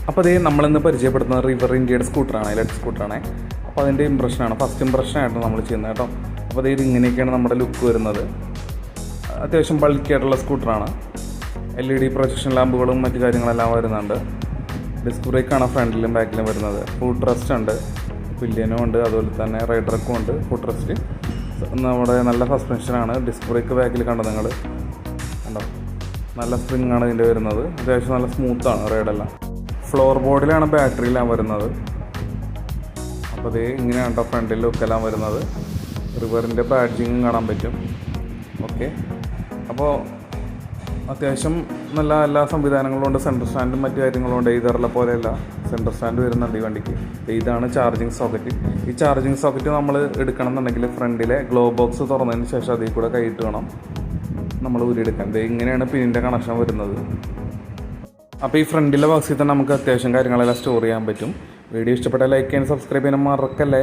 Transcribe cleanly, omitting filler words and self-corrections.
അപ്പോൾ അതേ നമ്മളിന്ന് പരിചയപ്പെടുത്തുന്നത് റിവർ ഇന്ത്യയുടെ സ്കൂട്ടറാണ്, ഇലക്ട്രിക് സ്കൂട്ടറാണ്. അപ്പോൾ അതിൻ്റെ ഇമ്പ്രഷനാണ്, ഫസ്റ്റ് ഇമ്പ്രഷനായിട്ടാണ് നമ്മൾ ചെയ്യുന്നത് കേട്ടോ. അപ്പോൾ അത് ഇങ്ങനെയൊക്കെയാണ് നമ്മുടെ ലുക്ക് വരുന്നത്. അത്യാവശ്യം ബൾക്കിയായിട്ടുള്ള സ്കൂട്ടറാണ്. LED പ്രൊജക്ഷൻ ലാമ്പുകളും മറ്റു കാര്യങ്ങളെല്ലാം വരുന്നുണ്ട്. ഡിസ്ക് ബ്രേക്കാണ് ഫ്രണ്ടിലും ബാക്കിലും വരുന്നത്. ഫുഡ് റെസ്റ്റ് ഉണ്ട്, പില്ലിയനും ഉണ്ട്, അതുപോലെ തന്നെ റൈഡർക്കും ഉണ്ട് ഫുഡ് റെസ്റ്റ്. നമ്മുടെ നല്ല സസ്പെൻഷനാണ്. ഡിസ്ക് ബ്രേക്ക് ബാക്കിൽ കണ്ടോ നിങ്ങൾ, കണ്ടോ, നല്ല സ്പ്രിങ്ങാണ് ഇതിൻ്റെ വരുന്നത്. അത്യാവശ്യം നല്ല സ്മൂത്താണ് റൈഡെല്ലാം. ഫ്ലോർ ബോർഡിലാണ് ബാറ്ററിയെല്ലാം വരുന്നത്. അപ്പോൾ ഇത് ഇങ്ങനെയാണ് കേട്ടോ ഫ്രണ്ടിൽ ലുക്കെല്ലാം വരുന്നത്. റിവറിൻ്റെ ബാഡ്ജിങ്ങും കാണാൻ പറ്റും. ഓക്കെ, അപ്പോൾ അത്യാവശ്യം നല്ല എല്ലാ സംവിധാനങ്ങളും ഉണ്ട്. സെൻറ്റർ സ്റ്റാൻഡും മറ്റു കാര്യങ്ങളും ഉണ്ട്. ഇതറുള്ള പോലെയല്ല, സെൻറ്റർ സ്റ്റാൻഡ് വരുന്നുണ്ട് ഈ വണ്ടിക്ക്. ഇതാണ് ചാർജിങ് സോക്കറ്റ്. ഈ ചാർജിങ് സോക്കറ്റ് നമ്മൾ എടുക്കണം എന്നുണ്ടെങ്കിൽ ഫ്രണ്ടിലെ ഗ്ലോ ബോക്സ് തുറന്നതിന് ശേഷം അതിൽ കൂടെ കൈയിട്ട് വേണം നമ്മൾ ഊരിയെടുക്കാൻ. ഇങ്ങനെയാണ് പിന്നിൻ്റെ കണക്ഷൻ വരുന്നത്. അപ്പോൾ ഈ ഫ്രണ്ടിലെ ബോക്സിൽ തന്നെ നമുക്ക് അത്യാവശ്യം കാര്യങ്ങളെല്ലാം സ്റ്റോർ ചെയ്യാൻ പറ്റും. വീഡിയോ ഇഷ്ടപ്പെട്ടാൽ ലൈക്ക് ചെയ്യാൻ, സബ്സ്ക്രൈബ് ചെയ്യാൻ മറക്കല്ലേ.